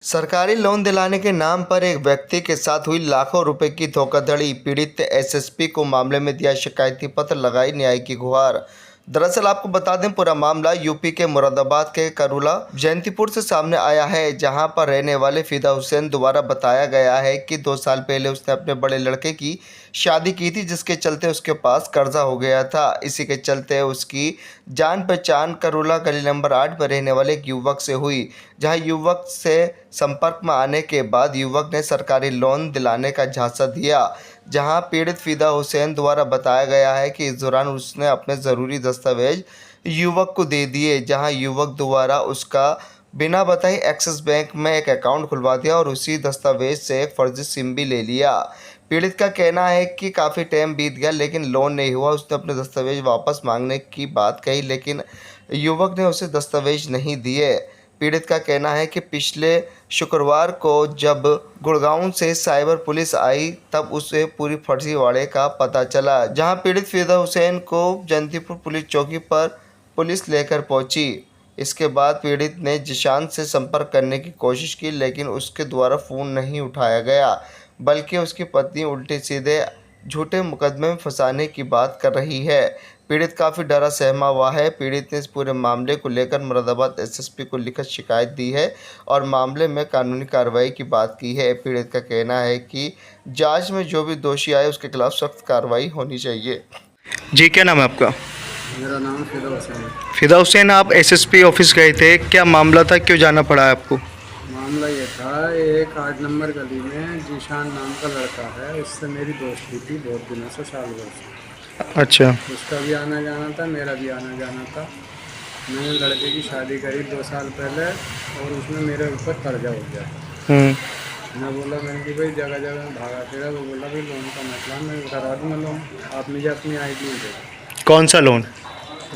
सरकारी लोन दिलाने के नाम पर एक व्यक्ति के साथ हुई लाखों रुपए की धोखाधड़ी। पीड़ित एसएसपी को मामले में दिया शिकायती पत्र, लगाई न्याय की गुहार। दरअसल आपको बता दें, पूरा मामला यूपी के मुरादाबाद के करुला जयंतीपुर से सामने आया है, जहां पर रहने वाले फिदा हुसैन द्वारा बताया गया है कि 2 साल पहले उसने अपने बड़े लड़के की शादी की थी, जिसके चलते उसके पास कर्जा हो गया था। इसी के चलते उसकी जान पहचान करुला गली नंबर 8 में रहने वाले एक युवक से हुई, जहां युवक से संपर्क में आने के बाद युवक ने सरकारी लोन दिलाने का झांसा दिया। जहां पीड़ित फिदा हुसैन द्वारा बताया गया है कि इस दौरान उसने अपने ज़रूरी दस्तावेज युवक को दे दिए, जहां युवक द्वारा उसका बिना बताए एक्सिस बैंक में एक अकाउंट खुलवा दिया और उसी दस्तावेज से एक फर्जी सिम भी ले लिया। पीड़ित का कहना है कि काफ़ी टाइम बीत गया लेकिन लोन नहीं हुआ। उसने अपने दस्तावेज वापस मांगने की बात कही, लेकिन युवक ने उसे दस्तावेज नहीं दिए। पीड़ित का कहना है कि पिछले शुक्रवार को जब गुड़गांव से साइबर पुलिस आई, तब उसे पूरी फर्जीवाड़े का पता चला। जहां पीड़ित फिदा हुसैन को जयंतीपुर पुलिस चौकी पर पुलिस लेकर पहुंची। इसके बाद पीड़ित ने जिशान से संपर्क करने की कोशिश की, लेकिन उसके द्वारा फ़ोन नहीं उठाया गया, बल्कि उसकी पत्नी उल्टे सीधे झूठे मुकदमे में फंसाने की बात कर रही है। पीड़ित काफ़ी डरा सहमा हुआ है। पीड़ित ने इस पूरे मामले को लेकर मुरादाबाद एसएसपी को लिखित शिकायत दी है और मामले में कानूनी कार्रवाई की बात की है। पीड़ित का कहना है कि जांच में जो भी दोषी आए उसके खिलाफ सख्त कार्रवाई होनी चाहिए। जी, क्या नाम है आपका? मेरा नाम फिदा हुसैन है। फिदा हुसैन, आप एसएसपी ऑफिस गए थे, क्या मामला था, क्यों जाना पड़ा है आपको? मामला ये था, एक 8 नंबर गली में जीशान नाम का लड़का है, इससे मेरी दोस्ती थी बहुत दिनों से, साल भर से। अच्छा। उसका भी आना जाना था, मेरा भी आना जाना था। मैंने लड़के की शादी करी 2 साल पहले और उसमें मेरे ऊपर कर्जा हो गया। मैं बोला, मैंने कि भाई जगह जगह भागा फिरा। वो बोला भाई लोन का मसला, मैं करा दूँगा लोन, आप मुझे अपनी ID दे दो। कौन सा लोन?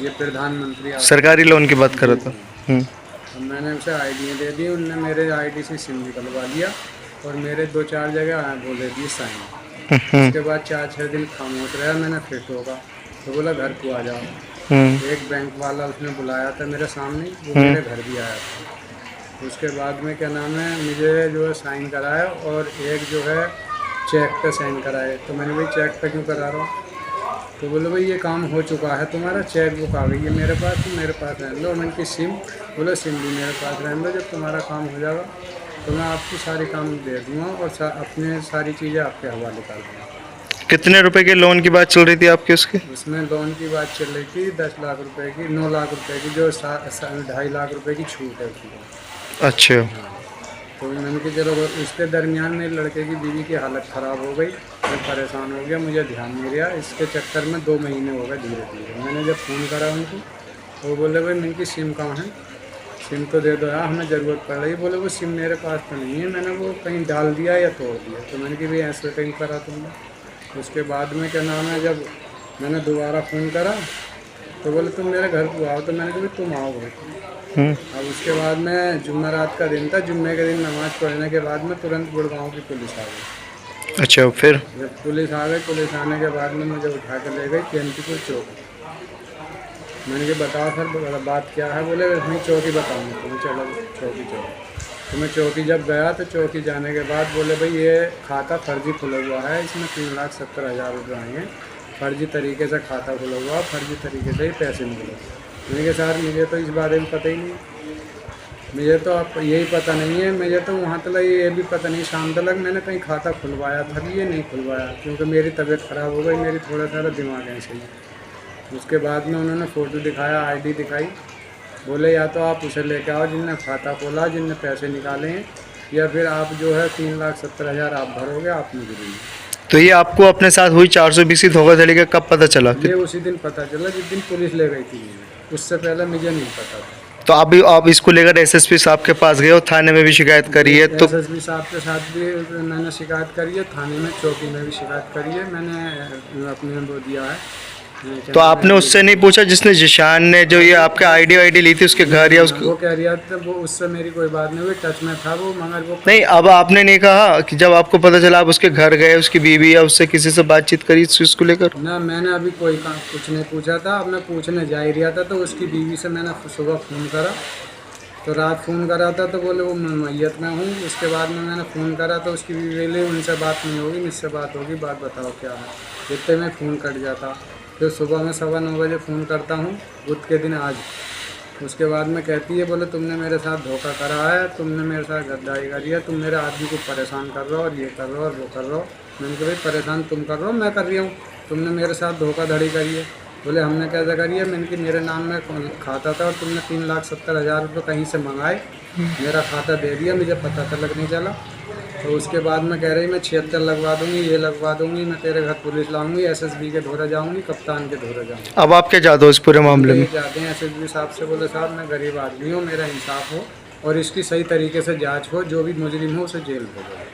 ये प्रधानमंत्री सरकारी लोन की बात कर रहा था। तो मैंने उसे ID दे दी, उनने मेरे ID से सिम निकलवा लिया और मेरे 2-4 जगह बोले दिए साइन। उसके बाद 4-6 दिन खामोश रहा, मैंने फिर टोका तो बोला घर को आ जाओ। एक बैंक वाला उसने बुलाया था मेरे सामने, वो मेरे घर भी आया था। उसके बाद में क्या नाम है, मुझे जो है साइन कराया और एक जो है चेक पे साइन कराए। तो मैंने भाई चेक पे क्यों करा रहा हूँ? तो बोले भाई ये काम हो चुका है, तुम्हारा चेक बुक आ गई है मेरे पास, तो मेरे पास रहने दो। मैंने की सिम, बोले सिम भी मेरे पास रहने दो, जब तुम्हारा काम हो जाएगा तो मैं आपकी सारी काम दे दूँगा और अपने सारी चीज़ें आपके हवाले कर दूँगा। कितने रुपए के लोन की बात चल रही थी आपकी उसकी? उसमें लोन की बात चल रही थी 10 लाख रुपए की, 9 लाख रुपए की, जो 2.5 लाख रुपए की छूट है उसकी। अच्छा। तो मैंने कि चलो, इसके दरमियान मेरे लड़के की बीवी की हालत ख़राब हो गई, मैं परेशान हो गया, मुझे ध्यान नहीं रहा। इसके चक्कर में 2 महीने हो गए धीरे धीरे। मैंने जब फ़ोन करा उनको, वो बोले भाई इनकी सिम कहाँ है, सिम तो दे दो यार, हमें ज़रूरत पड़ रही। बोले वो सिम मेरे पास तो नहीं है, मैंने वो कहीं डाल दिया या तोड़ दिया। तो मैंने कि भाई ऐसे कहीं करा तुमने? उसके बाद में क्या नाम है, जब मैंने दोबारा फ़ोन करा तो बोले तुम मेरे घर को आओ। तो मैंने कहा तुम आओ भाई। अब उसके बाद में जुम्मेरात का दिन था, जुम्मे के दिन नमाज़ पढ़ने के बाद में तुरंत गुड़गांव की पुलिस आ गई। अच्छा, फिर? जब पुलिस आ गई, पुलिस आने के बाद में मुझे उठा कर ले गई जयंतीपुर चौक। मैंने कहा बताओ सर बात क्या है? बोले वहीं चौकी बताऊँगा तुम्हें, चलो चौकी चलो। तो मैं चौकी जब गया तो चौकी जाने के बाद बोले भाई ये खाता फर्जी खुला हुआ है, इसमें 3,70,000 रुपये आए हैं, फर्जी तरीके से खाता खुला हुआ, फर्जी तरीके से ही पैसे निकले। मैंने कहा सर मुझे तो इस बारे में पता ही नहीं, मुझे तो आप यही पता नहीं है, मुझे तो वहाँ तक ये भी पता नहीं शाम तक मैंने कहीं खाता खुलवाया था कि ये नहीं खुलवाया, क्योंकि मेरी तबीयत ख़राब हो गई, मेरी थोड़ा सा दिमाग ऐसे ही। उसके बाद में उन्होंने फ़ोटो दिखाया, ID दिखाई, बोले या तो आप उसे लेके आओ जिनने खाता खोला, जिनने पैसे निकाले हैं, या फिर आप जो है 3,70,000 आप भरोगे, आप मुझे देंगे। तो ये आपको अपने साथ हुई 420 धोखाधड़ी का कब पता चला? ये उसी दिन पता चला जिस दिन पुलिस ले गई थी मुझे, उससे पहले मुझे नहीं पता था। तो अभी आप इसको लेकर एसएसपी साहब के पास गए और थाने में भी शिकायत करी है? तो SSP साहब के साथ भी मैंने शिकायत करी है, थाने में चौकी में भी शिकायत करी है मैंने, अपने वो दिया है। तो आपने उससे नहीं पूछा जिसने जिशान ने जो ये आपका ID ली थी उसके घर या उसके? वो कह रहा था, वो उससे मेरी कोई बात नहीं हुई, टच में था वो, मगर वो नहीं, अब आपने नहीं कहा कि जब आपको पता चला आप उसके घर गए, उसकी बीवी या उससे किसी से बातचीत करी इस चीज़ को लेकर? ना, मैंने अभी कोई कुछ नहीं पूछा था। अब मैं पूछने जा ही रहा था तो उसकी बीवी से मैंने सुबह फ़ोन करा तो रात फ़ोन करा था तो बोले वो मैं मैयत में हूँ। उसके बाद में मैंने फ़ोन करा तो उसकी बीवी बोली उनसे बात नहीं होगी, मुझसे बात होगी, बात बताओ क्या है। इतने में फ़ोन कट जाता। फिर सुबह में 9:15 बजे फ़ोन करता हूँ, बुध के दिन आज। उसके बाद में कहती है बोले तुमने मेरे साथ धोखा करा है, तुमने मेरे साथ गद्दारी करी है, तुम मेरे आदमी को परेशान कर रहे हो और ये कर रहे हो और वो कर रहे हो। मैंने कहा भाई परेशान तुम कर रहे हो, मैं कर रही हूँ, तुमने मेरे साथ धोखाधड़ी करी है। बोले हमने कैसे करी है। मैंने कि मेरे नाम में खाता था और तुमने 3,70,000 रुपये कहीं से मंगाए, मेरा खाता दे दिया, मुझे पता तक नहीं चला। तो उसके बाद में कह रही मैं 76 लगवा दूंगी, ये लगवा दूंगी, मैं तेरे घर पुलिस लाऊंगी, SSB के धोरे जाऊंगी, कप्तान के धोरे जाऊंगी। अब आप क्या चाहते हो इस पूरे मामले में? ये चाहते हैं SSB साहब से, बोले साहब मैं गरीब आदमी हूँ, मेरा इंसाफ हो और इसकी सही तरीके से जांच हो, जो भी मुजरिम हो उसे जेल भेजो।